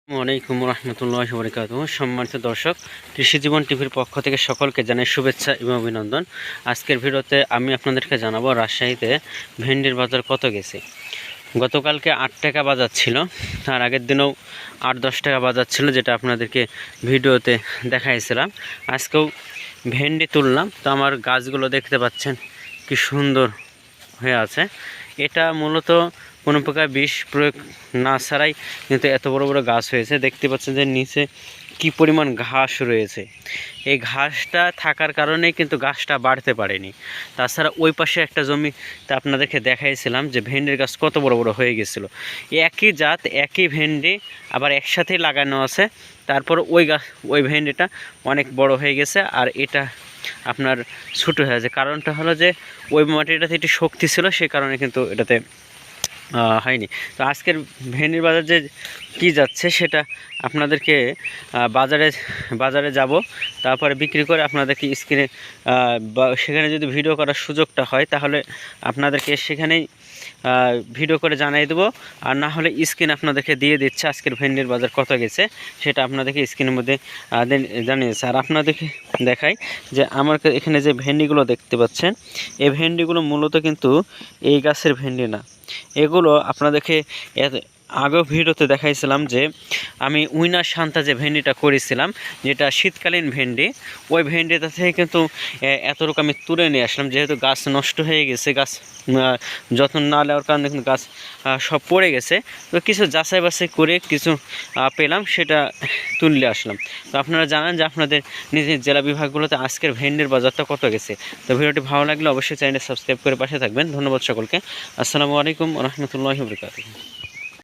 আসসালামু আলাইকুম রহমতুল্লাহি ওয়া বারাকাতুহু। সম্মানিত দর্শক, কৃষি জীবন টিভির পক্ষ থেকে সকলকে জানাই শুভেচ্ছা এবং অভিনন্দন। আজকের ভিডিওতে আমি আপনাদেরকে জানাবো রাজশাহীতে ভেন্ডির বাজার কত গেছে। গতকালকে 8 টাকা বাজার ছিল, তার আগের দিনেও 8-10 টাকা বাজার ছিল, যেটা আপনাদেরকে ভিডিওতে দেখাইছিলাম। আজকেও ভেন্ডি তুললাম, তো আমার গাছগুলো দেখতে পাচ্ছেন কি সুন্দর হয়ে আছে। এটা মূলত কোনো প্রকার বিষ প্রয়োগ না ছাড়াই কিন্তু এত বড় বড় গাছ হয়েছে। দেখতে পাচ্ছেন যে নিচে কি পরিমাণ ঘাস রয়েছে। এই ঘাসটা থাকার কারণেই কিন্তু গাছটা বাড়তে পারেনি। তাছাড়া ওই পাশে একটা জমিতে আপনাদেরকে দেখাইছিলাম যে ভেন্ডির গাছ কত বড় বড় হয়ে গেছিলো। একই জাত একই ভেন্ডি আবার একসাথেই লাগানো আছে, তারপর ওই ভেন্ডিটা অনেক বড় হয়ে গেছে আর এটা আপনার ছোটো হয়ে আছে। কারণটা হলো যে ওই মাটিটাতে একটি শক্তি ছিল, সেই কারণে কিন্তু এটাতে হয়নি। তো আজকের ভেন্ডির বাজার যে কী যাচ্ছে সেটা আপনাদেরকে বাজারে যাব, তারপরে বিক্রি করে আপনাদেরকে স্ক্রিনে বা সেখানে যদি ভিডিও করার সুযোগটা হয় তাহলে আপনাদেরকে সেখানেই ভিডিও করে জানিয়ে দেবো। আর না হলে স্ক্রিন আপনাদেরকে দিয়ে দিচ্ছে আজকের ভেন্ডির বাজার কত গেছে, সেটা আপনাদেরকে স্ক্রিনের মধ্যে জানিয়েছে। আর আপনাদেরকে দেখাই যে আমার এখানে যে ভেন্ডিগুলো দেখতে পাচ্ছেন, এই ভেন্ডিগুলো মূলত কিন্তু এই গাছের ভেন্ডি না। এগুলো আপনাদেরকে আগেও ভিডিওতে দেখাইছিলাম যে আমি উইনার শান্তা যে ভেন্ডিটা করেছিলাম, যেটা শীতকালীন ভেন্ডি, ওই ভেন্ডিটা থেকে কিন্তু এতটুকু আমি তুলে নিয়ে আসলাম। যেহেতু গাছ নষ্ট হয়ে গেছে, গাছ যত্ন না নেওয়ার কারণে কিন্তু গাছ সব পড়ে গেছে, তো কিছু যাচাই বাছাই করে কিছু পেলাম, সেটা তুলে আসলাম। তো আপনারা জানান যে আপনাদের নিজের জেলা বিভাগগুলোতে আজকের ভেন্ডির বাজারটা কত গেছে। তো ভিডিওটি ভালো লাগলে অবশ্যই চ্যানেলটি সাবস্ক্রাইব করে পাশে থাকবেন। ধন্যবাদ সকলকে। আসসালামু আলাইকুম রহমতুল্লাহি ওয়া বারাকাতুহু।